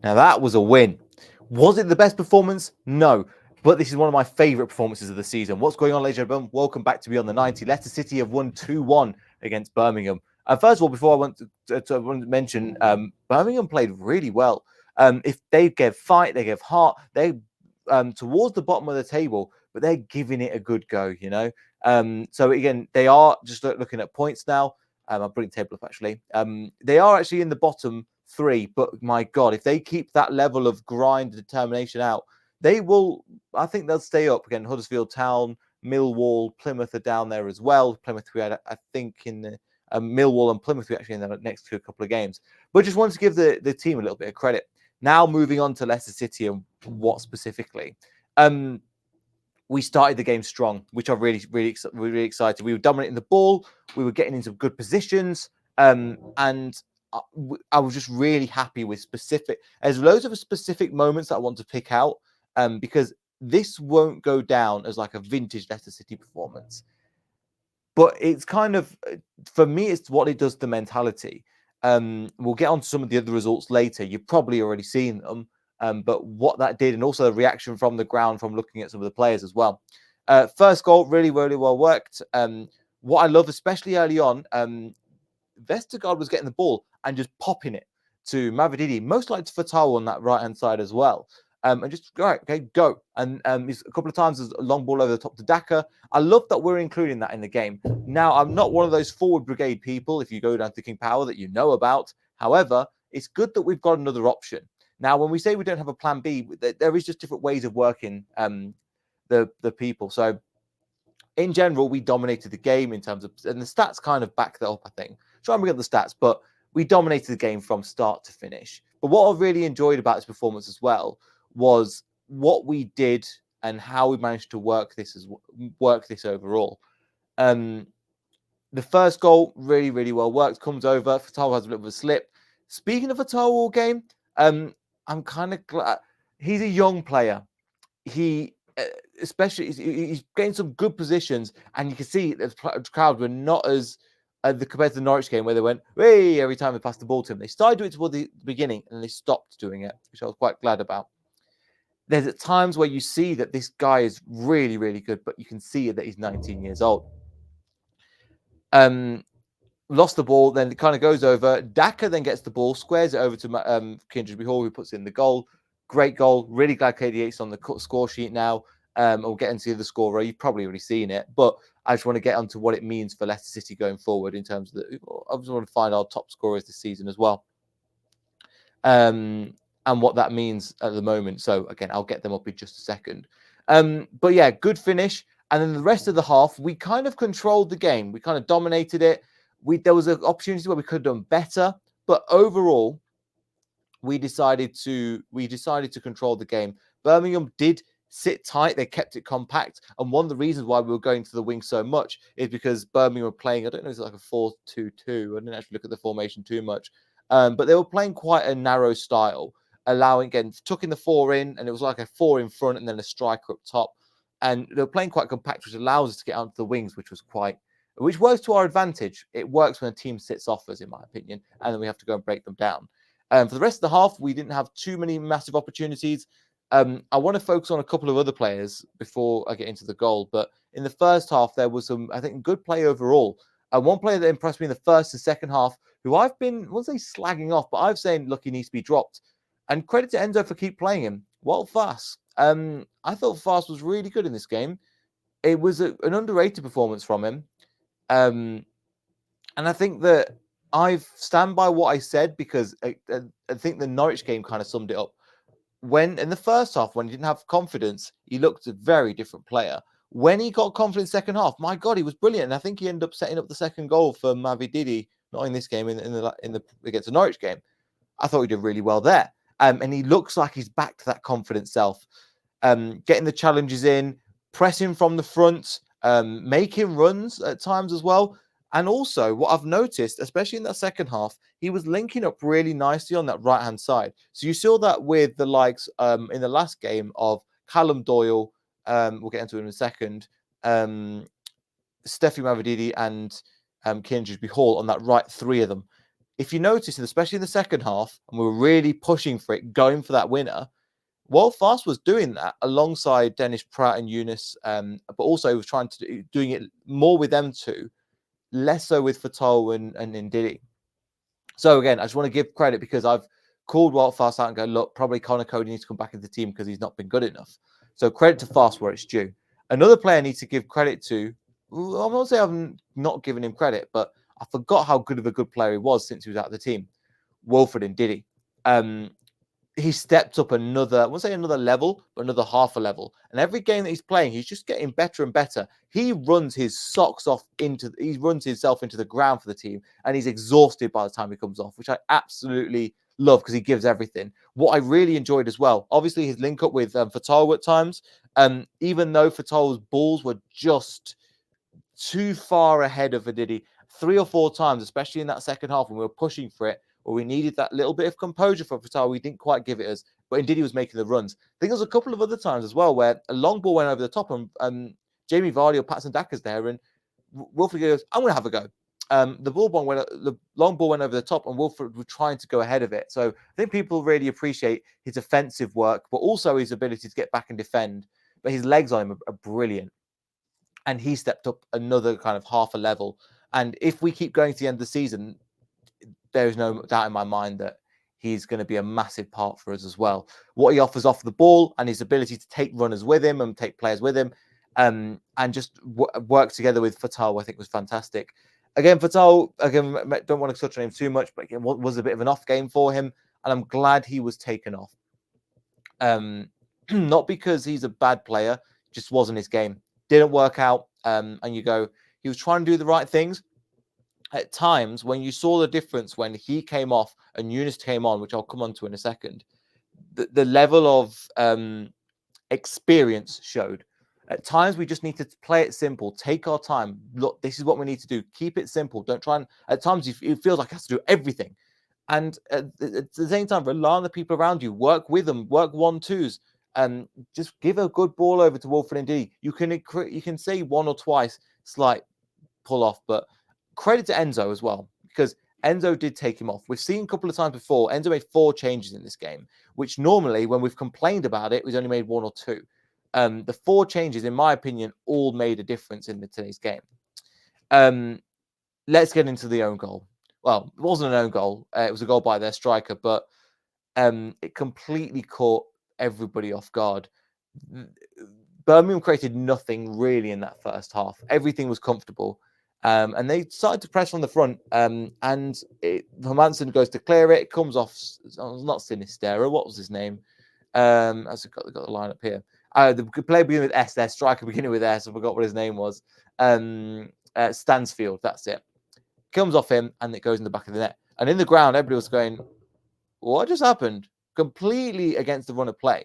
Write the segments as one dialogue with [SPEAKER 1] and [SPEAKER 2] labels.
[SPEAKER 1] Now that was a win. Was it the best performance? No. But this is one of my favourite performances of the season. What's going on, ladies and gentlemen? Welcome back to Beyond the 90. Leicester City have won 2-1 against Birmingham. First of all, before I want to mention, Birmingham played really well. If they gave fight, they gave heart, they towards the bottom of the table, but they're giving it a good go, you know. So again, they are just looking at points now. I'll bring the table up actually. They are actually in the bottom three, but my God, if they keep that level of grind and determination out, they will. I think they'll stay up again. Huddersfield Town, Millwall, Plymouth are down there as well. Plymouth, we had, I think, in the Millwall and Plymouth, we actually in the next to a couple of games. But just wanted to give the team a little bit of credit. Now moving on to Leicester City and what specifically. We started the game strong, which I'm really excited. We were dominating the ball. We were getting into good positions. And I was just really happy with specific. There's loads of specific moments that I want to pick out because this won't go down as like a vintage Leicester City performance. But it's kind of, for me, it's what it does to mentality. We'll get on to some of the other results later. You've probably already seen them. But what that did, and also the reaction from the ground from looking at some of the players as well. First goal, really, really well worked. What I love, especially early on, Vestergaard was getting the ball and just popping it to Mavididi, most likely to Fatah on that right-hand side as well. And just, all right, okay, go. And a couple of times, there's a long ball over the top to Daka. I love that we're including that in the game. Now, I'm not one of those forward brigade people, if you go down to King Power, that you know about. However, it's good that we've got another option. Now, when we say we don't have a plan B, there is just different ways of working the people. So, in general, we dominated the game in terms of, and the stats kind of back that up, I think. Try and bring up the stats, but we dominated the game from start to finish. But what I really enjoyed about this performance as well was what we did and how we managed to work this overall. The first goal, really, really well worked, comes over. Fatal has a bit of a slip. Speaking of a Fatal game, I'm kind of glad he's a young player. He, especially, he's getting some good positions, and you can see the crowd were not as compared to the Norwich game where they went hey every time they passed the ball to him. They started doing it toward the beginning, and they stopped doing it, which I was quite glad about. There's at times where you see that this guy is really, really good, but you can see that he's 19 years old. Lost the ball, then it kind of goes over. Daka then gets the ball, squares it over to Kindred Hall, who puts in the goal. Great goal. Really glad KDH's on the score sheet now. We'll get into the scorer. You've probably already seen it, but I just want to get onto what it means for Leicester City going forward in terms of I just want to find our top scorers this season as well. And what that means at the moment. So again, I'll get them up in just a second. But yeah, good finish. And then the rest of the half, we kind of controlled the game. We kind of dominated it. There was an opportunity where we could have done better, but overall, we decided to control the game. Birmingham did sit tight; they kept it compact, and one of the reasons why we were going to the wing so much is because Birmingham were playing. I don't know, it's like a 4-2-2. I didn't actually look at the formation too much, but they were playing quite a narrow style, allowing tucking the four in, and it was like a four in front and then a striker up top, and they were playing quite compact, which allows us to get onto the wings, which works to our advantage. It works when a team sits off us, in my opinion, and then we have to go and break them down. For the rest of the half, we didn't have too many massive opportunities. I want to focus on a couple of other players before I get into the goal. But in the first half, there was some, I think, good play overall. One player that impressed me in the first and second half, who I've been, I won't say slagging off, but I've saying, look, he needs to be dropped. And credit to Enzo for keep playing him. Well, Fass. I thought Fass was really good in this game. It was an underrated performance from him. And I think that I stand by what I said because I think the Norwich game kind of summed it up. When in the first half, when he didn't have confidence, he looked a very different player. When he got confidence second half, my God, he was brilliant. And I think he ended up setting up the second goal for Mavididi, not in this game, in the against the Norwich game. I thought he did really well there. And he looks like he's back to that confident self. Getting the challenges in, pressing from the front, making runs at times as well. And also, what I've noticed, especially in that second half, he was linking up really nicely on that right-hand side. So you saw that with the likes in the last game of Callum Doyle, we'll get into it in a second, Steffi Mavididi and Kindred Hall on that right three of them. if you notice, especially in the second half, and we were really pushing for it, going for that winner, Walt Fast was doing that alongside Dennis Pratt and Eunice, but also was trying to doing it more with them two, less so with Fatal and Ndidi. So again, I just want to give credit because I've called Walt Fast out and go, look, probably Connor Cody needs to come back into the team because he's not been good enough. So credit to Fast where it's due. Another player I need to give credit to, I won't say I've not given him credit, but I forgot how good of a good player he was since he was out of the team. Wilfred Ndidi. He stepped up another, I won't say another level, but another half a level. And every game that he's playing, he's just getting better and better. He runs his socks off he runs himself into the ground for the team, and he's exhausted by the time he comes off, which I absolutely love because he gives everything. What I really enjoyed as well, obviously his link up with Fatal at times, even though Fatal's balls were just too far ahead of Ndidi 3 or 4 times, especially in that second half when we were pushing for it, or we needed that little bit of composure for Fatal. We didn't quite give it us, but Ndidi was making the runs. I think there was a couple of other times as well where a long ball went over the top and Jamie Vardy or Patson Daka's there, and Wilfred goes, I'm going to have a go. The long ball went over the top, and Wilfred was trying to go ahead of it. So I think people really appreciate his offensive work, but also his ability to get back and defend. But his legs on him are brilliant. And he stepped up another kind of half a level. And if we keep going to the end of the season, there is no doubt in my mind that he's going to be a massive part for us as well. What he offers off the ball and his ability to take runners with him and take players with him, and just work together with Fatal, I think was fantastic. Again, Fatal, don't want to touch on him too much, but again, was a bit of an off game for him, and I'm glad he was taken off. Not because he's a bad player, just wasn't his game. Didn't work out, and you go, he was trying to do the right things. At times, when you saw the difference when he came off and Eunice came on, which I'll come on to in a second, the level of experience showed. At times, we just need to play it simple, take our time. Look, this is what we need to do. Keep it simple. Don't try and, at times, it feels like it has to do everything. And at the same time, rely on the people around you. Work with them. Work 1-2s. And just give a good ball over to Wilfred Ndidi. You can say one or twice slight pull off, but credit to Enzo as well, because Enzo did take him off. We've seen a couple of times before, Enzo made 4 changes in this game, which normally, when we've complained about it, we've only made 1 or 2. The 4 changes, in my opinion, all made a difference in today's game. Let's get into the own goal. Well, it wasn't an own goal. It was a goal by their striker, but it completely caught everybody off guard. Birmingham created nothing really in that first half. Everything was comfortable. And they started to press from the front. And Hermansen goes to clear it. It comes off. Not Sinistera. What was his name? I've got the line up here. The player beginning with S. Their striker beginning with S. I forgot what his name was. Stansfield. That's it. Comes off him, and it goes in the back of the net. And in the ground, everybody was going, what just happened? Completely against the run of play.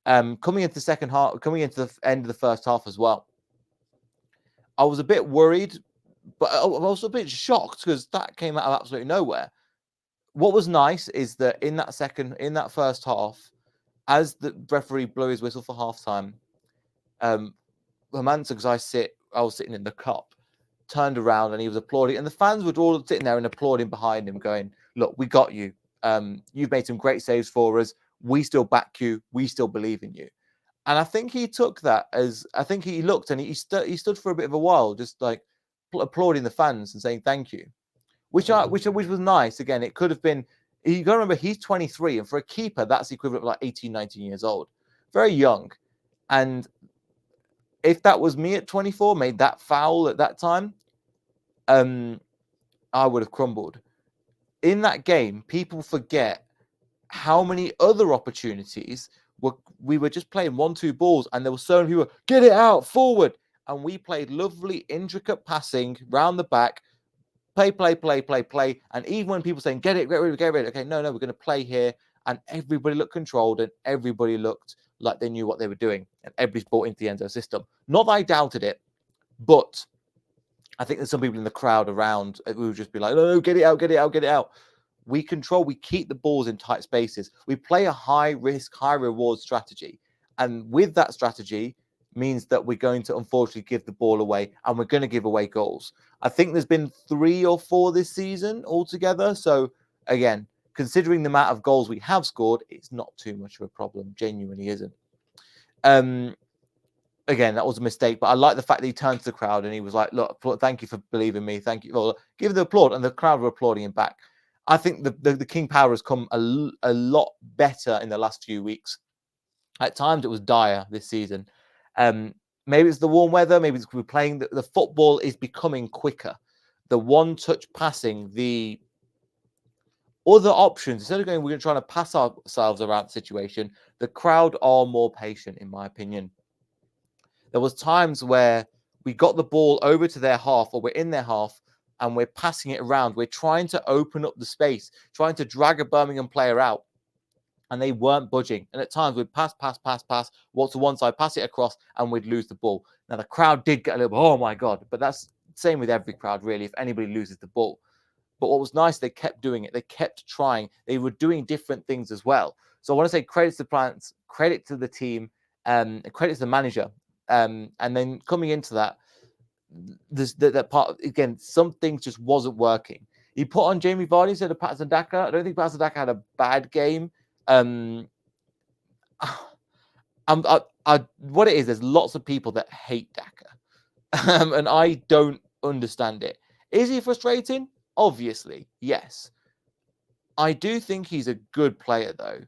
[SPEAKER 1] Coming into the second half, coming into the end of the first half as well. I was a bit worried, but I was also a bit shocked because that came out of absolutely nowhere. What was nice is that in that first half, as the referee blew his whistle for halftime, Hermansen, because I was sitting in the cup, turned around and he was applauding, and the fans were all sitting there and applauding behind him, going, "Look, we got you. You've made some great saves for us. We still back you. We still believe in you." And I think he took that as, I think he looked and he stood for a bit of a while, just like applauding the fans and saying thank you, which was nice. Again, it could have been. You got to remember, he's 23, and for a keeper, that's the equivalent of like 18, 19 years old, very young. And if that was me at 24, made that foul at that time, I would have crumbled. In that game, people forget how many other opportunities we were just playing 1-2 balls, and there were so many people, get it out, forward. And we played lovely, intricate passing round the back, play. And even when people saying, get rid. Okay, no, we're going to play here. And everybody looked controlled, and everybody looked like they knew what they were doing. And everybody's bought into the Enzo system. Not that I doubted it, but I think there's some people in the crowd around who would just be like, no, get it out. We control, we keep the balls in tight spaces. We play a high risk, high reward strategy. And with that strategy, means that we're going to unfortunately give the ball away and we're going to give away goals. I think there's been 3 or 4 this season altogether. So again, considering the amount of goals we have scored, it's not too much of a problem. Genuinely isn't. Again, that was a mistake, but I like the fact that he turned to the crowd and he was like, look, thank you for believing me. Thank you. Well, give the applaud. And the crowd were applauding him back. I think the King Power has come a lot better in the last few weeks. At times, it was dire this season. Maybe it's the warm weather. Maybe it's we're playing. The football is becoming quicker. The one-touch passing, the other options, instead of going, we're trying to pass ourselves around the situation, the crowd are more patient, in my opinion. There was times where we got the ball over to their half or we're in their half and we're passing it around. We're trying to open up the space, trying to drag a Birmingham player out. And they weren't budging. And at times we'd pass, walk to one side, pass it across, and we'd lose the ball. Now, the crowd did get a little, oh my God. But that's the same with every crowd, really, if anybody loses the ball. But what was nice, they kept doing it. They kept trying. They were doing different things as well. So I want to say credit to the plants, credit to the team, credit to the manager. And then coming into that, that part, again, some things just wasn't working. He put on Jamie Vardy instead of Patson Daka. I don't think Patson Daka had a bad game. What it is, there's lots of people that hate Daka, and I don't understand it. Is he frustrating? Obviously, yes. I do think he's a good player, though,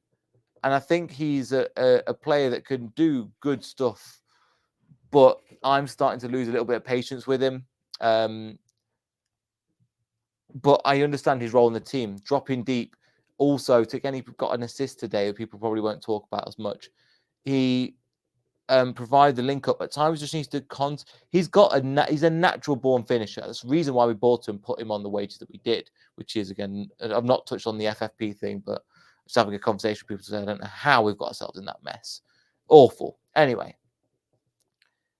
[SPEAKER 1] and I think he's a player that can do good stuff. But I'm starting to lose a little bit of patience with him. But I understand his role in the team, dropping deep. Also, again, he got an assist today that people probably won't talk about as much. He provided the link up at times. Just needs to he's a natural born finisher. That's the reason why we bought him, put him on the wages that we did. Which is, again, I've not touched on the FFP thing, but just having a conversation with people today. I don't know how we've got ourselves in that mess. Awful. Anyway,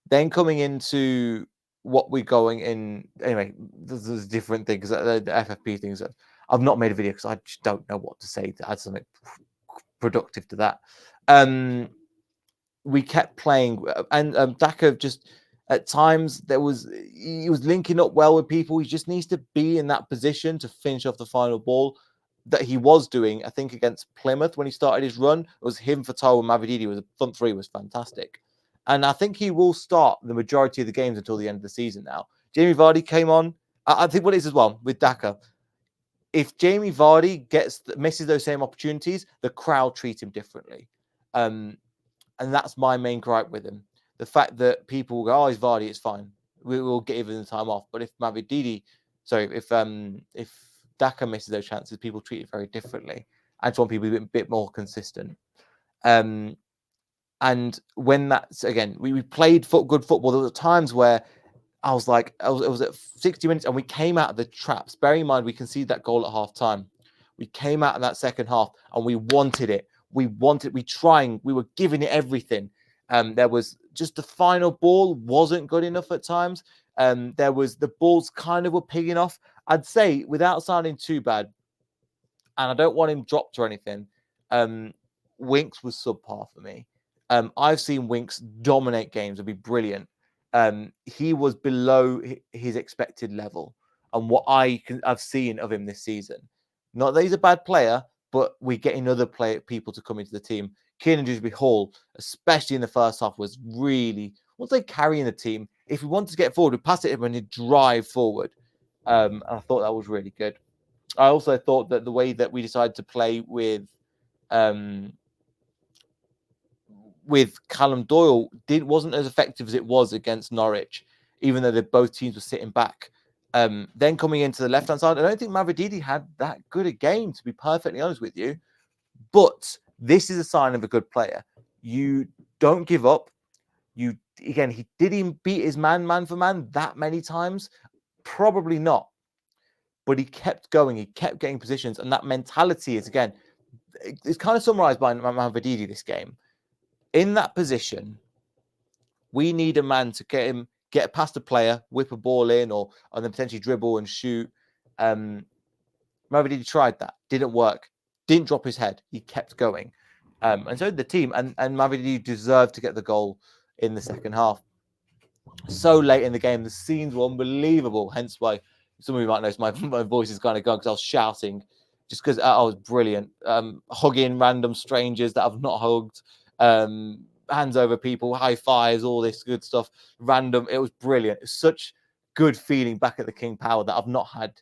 [SPEAKER 1] then coming into what we're going in. Anyway, there's different things. The FFP things. I've not made a video because I just don't know what to say to add something productive to that. We kept playing, and Daka just at times he was linking up well with people. He just needs to be in that position to finish off the final ball that he was doing. I think against Plymouth when he started his run, it was him, Fatal, and Mavididi. Was the front three was fantastic, and I think he will start the majority of the games until the end of the season. Now, Jamie Vardy came on. I think what it is as well with Daka. If Jamie Vardy misses those same opportunities, the crowd treat him differently. And that's my main gripe with him. The fact that people will go, oh, he's Vardy, it's fine. We will give him the time off. But if if Daka misses those chances, people treat it very differently. I just want people to be a bit more consistent. And when that's, again, we played good football. There were times where I was like, it was at 60 minutes and we came out of the traps. Bearing in mind, we conceded that goal at half time. We came out in that second half and we wanted it. We were giving it everything. There was just the final ball wasn't good enough at times. The balls kind of were pigging off. I'd say, without sounding too bad, and I don't want him dropped or anything, Winks was subpar for me. I've seen Winks dominate games and be brilliant. He was below his expected level and what I've seen of him this season. Not that he's a bad player, but we're getting other people to come into the team. Kieran Dewsbury-Hall, especially in the first half, was really, once they carrying the team, if we wanted to get forward, we pass it and he'd drive forward. And I thought that was really good. I also thought that the way that we decided to play with Callum Doyle wasn't as effective as it was against Norwich, even though both teams were sitting back. Then coming into the left-hand side, I don't think Mavididi had that good a game, to be perfectly honest with you. But this is a sign of a good player. You don't give up. He beat his man for man that many times? Probably not. But he kept going. He kept getting positions. And that mentality is, again, it's kind of summarized by Mavididi this game. In that position, we need a man to get past a player, whip a ball in, or then potentially dribble and shoot. Mavididi tried that. Didn't work. Didn't drop his head. He kept going. And so did the team. And Mavididi deserved to get the goal. in the second half. So late in the game, the scenes were unbelievable. Hence why some of you might notice my voice is kind of gone because I was shouting, just because I was brilliant. Hugging random strangers that I've not hugged, hands over people, high fives, all this good stuff. Random. It was brilliant. It's such good feeling back at the King Power that I've not had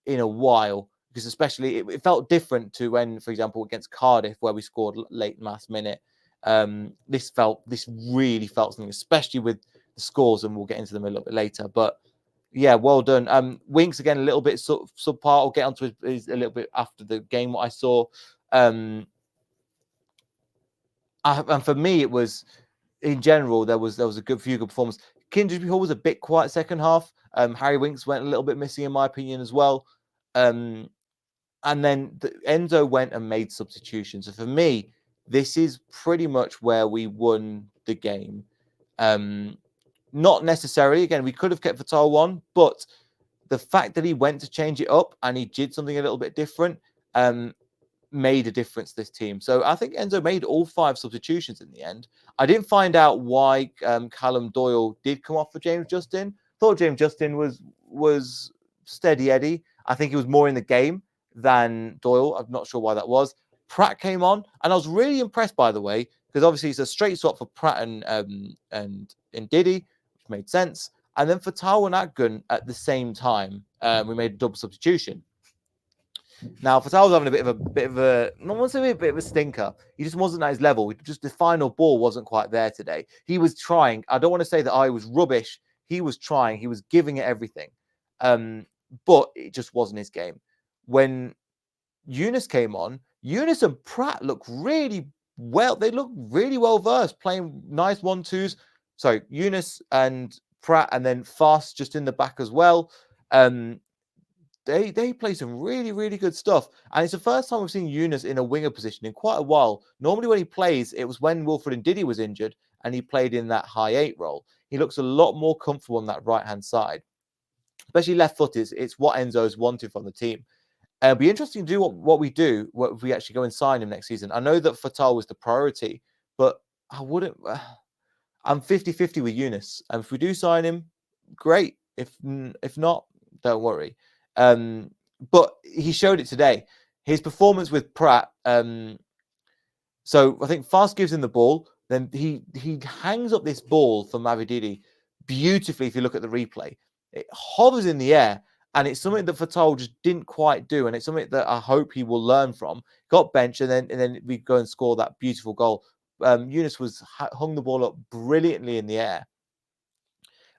[SPEAKER 1] in a while. Because especially it felt different to when, for example, against Cardiff, where we scored late last minute. This really felt something, especially with the scores, and we'll get into them a little bit later. But yeah, well done. Winks again, a little bit subpar. I'll get onto his a little bit after the game. What I saw, and for me, it was in general there was a few good performances. Kindred Hall was a bit quiet second half. Harry Winks went a little bit missing in my opinion as well. And then Enzo went and made substitutions. So for me, this is pretty much where we won the game. Not necessarily. Again, we could have kept Vital on, but the fact that he went to change it up and he did something a little bit different made a difference to this team. So I think Enzo made all 5 substitutions in the end. I didn't find out why Callum Doyle did come off for James Justin. Thought James Justin was steady Eddie. I think he was more in the game than Doyle. I'm not sure why that was. Pratt came on, and I was really impressed, by the way, because obviously it's a straight swap for Pratt and Diddy, which made sense. And then for Tao and Atgun at the same time, we made a double substitution. Now, Fatal was having a bit of a, not want to say a bit of a stinker. He just wasn't at his level. Just the final ball wasn't quite there today. He was trying. I don't want to say that I was rubbish. He was trying. He was giving it everything. But it just wasn't his game. When Eunice came on, Eunice and Pratt looked really well. They looked really well versed, playing nice 1-2s. So Eunice and Pratt, and then Fast just in the back as well. They play some really, really good stuff. And it's the first time we've seen Eunice in a winger position in quite a while. Normally when he plays, it was when Wilfred Ndidi was injured and he played in that high 8 role. He looks a lot more comfortable on that right-hand side. Especially left foot it's what Enzo's wanted from the team. It'll be interesting to do what we do if we actually go and sign him next season. I know that Fatal was the priority, but I wouldn't... I'm 50-50 with Eunice. And if we do sign him, great. If not, don't worry. But he showed it today. His performance with Pratt. So I think Fast gives him the ball. Then he hangs up this ball for Mavididi beautifully. If you look at the replay, it hovers in the air, and it's something that Fatal just didn't quite do, and it's something that I hope he will learn from. Got benched, and then we go and score that beautiful goal. Eunice hung the ball up brilliantly in the air.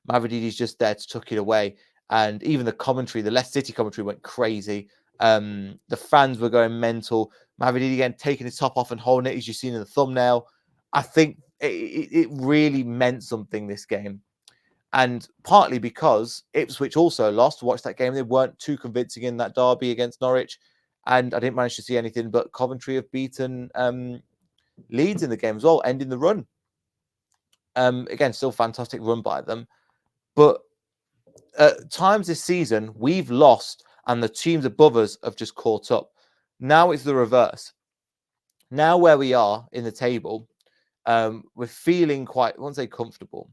[SPEAKER 1] Mavididi's just there to tuck it away. And even the commentary, the Leicester City commentary went crazy. The fans were going mental. Mavididi again taking his top off and holding it, as you've seen in the thumbnail. I think it really meant something, this game. And partly because Ipswich also lost. Watched that game. They weren't too convincing in that derby against Norwich. And I didn't manage to see anything, but Coventry have beaten Leeds in the game as well, ending the run. Again, still fantastic run by them. But at times this season, we've lost and the teams above us have just caught up. Now it's the reverse. Now where we are in the table, we're feeling quite, I won't say comfortable,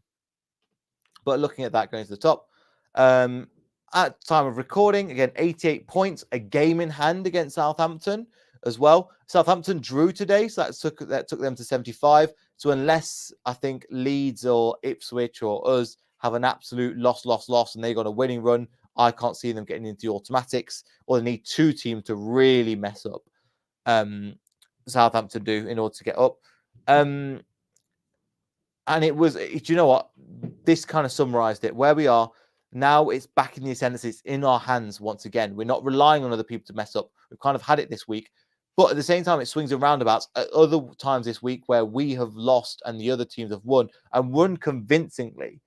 [SPEAKER 1] but looking at that going to the top. At time of recording, again, 88 points, a game in hand against Southampton as well. Southampton drew today, so that took them to 75. So unless I think Leeds or Ipswich or us have an absolute loss, and they got a winning run, I can't see them getting into the automatics, or they need 2 teams to really mess up. Southampton do in order to get up. And it was, do you know what? This kind of summarized it. Where we are now, it's back in the ascendancy. It's in our hands once again. We're not relying on other people to mess up. We've kind of had it this week. But at the same time, it swings and roundabouts at other times this week where we have lost and the other teams have won, and won convincingly.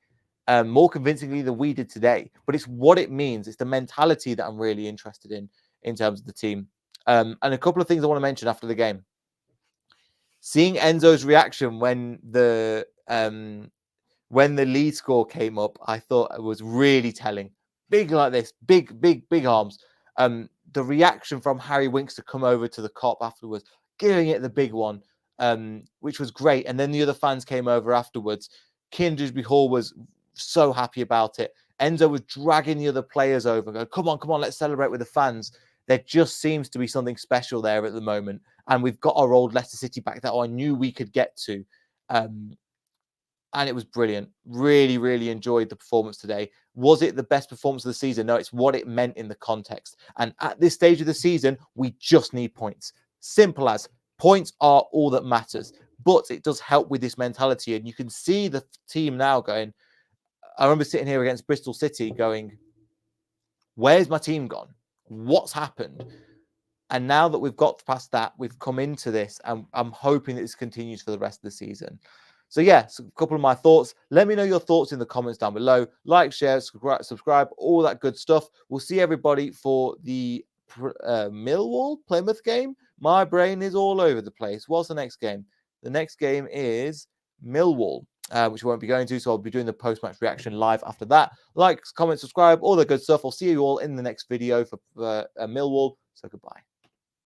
[SPEAKER 1] More convincingly than we did today. But it's what it means. It's the mentality that I'm really interested in terms of the team. And a couple of things I want to mention after the game. Seeing Enzo's reaction when the lead score came up, I thought it was really telling. Big like this, big arms. The reaction from Harry Winks to come over to the cop afterwards, giving it the big one, which was great. And then the other fans came over afterwards. Kindred Hall was so happy about it. Enzo was dragging the other players over, going, come on, let's celebrate with the fans. There just seems to be something special there at the moment. And we've got our old Leicester City back that I knew we could get to. And it was brilliant. Really, really enjoyed the performance today. Was it the best performance of the season? No, it's what it meant in the context. And at this stage of the season, we just need points. Simple as. Points are all that matters. But it does help with this mentality. And you can see the team now going, I remember sitting here against Bristol City going, where's my team gone? What's happened? And now that we've got past that, we've come into this, and I'm hoping that this continues for the rest of the season. So yeah, so a couple of my thoughts. Let me know your thoughts in the comments down below. Like, share, subscribe, all that good stuff. We'll see everybody for the Millwall Plymouth game. My brain is all over the place. What's the next game? The next game is Millwall, which we won't be going to, so I'll be doing the post-match reaction live after that. Like, comment, subscribe, all the good stuff. I'll see you all in the next video for Millwall. So goodbye.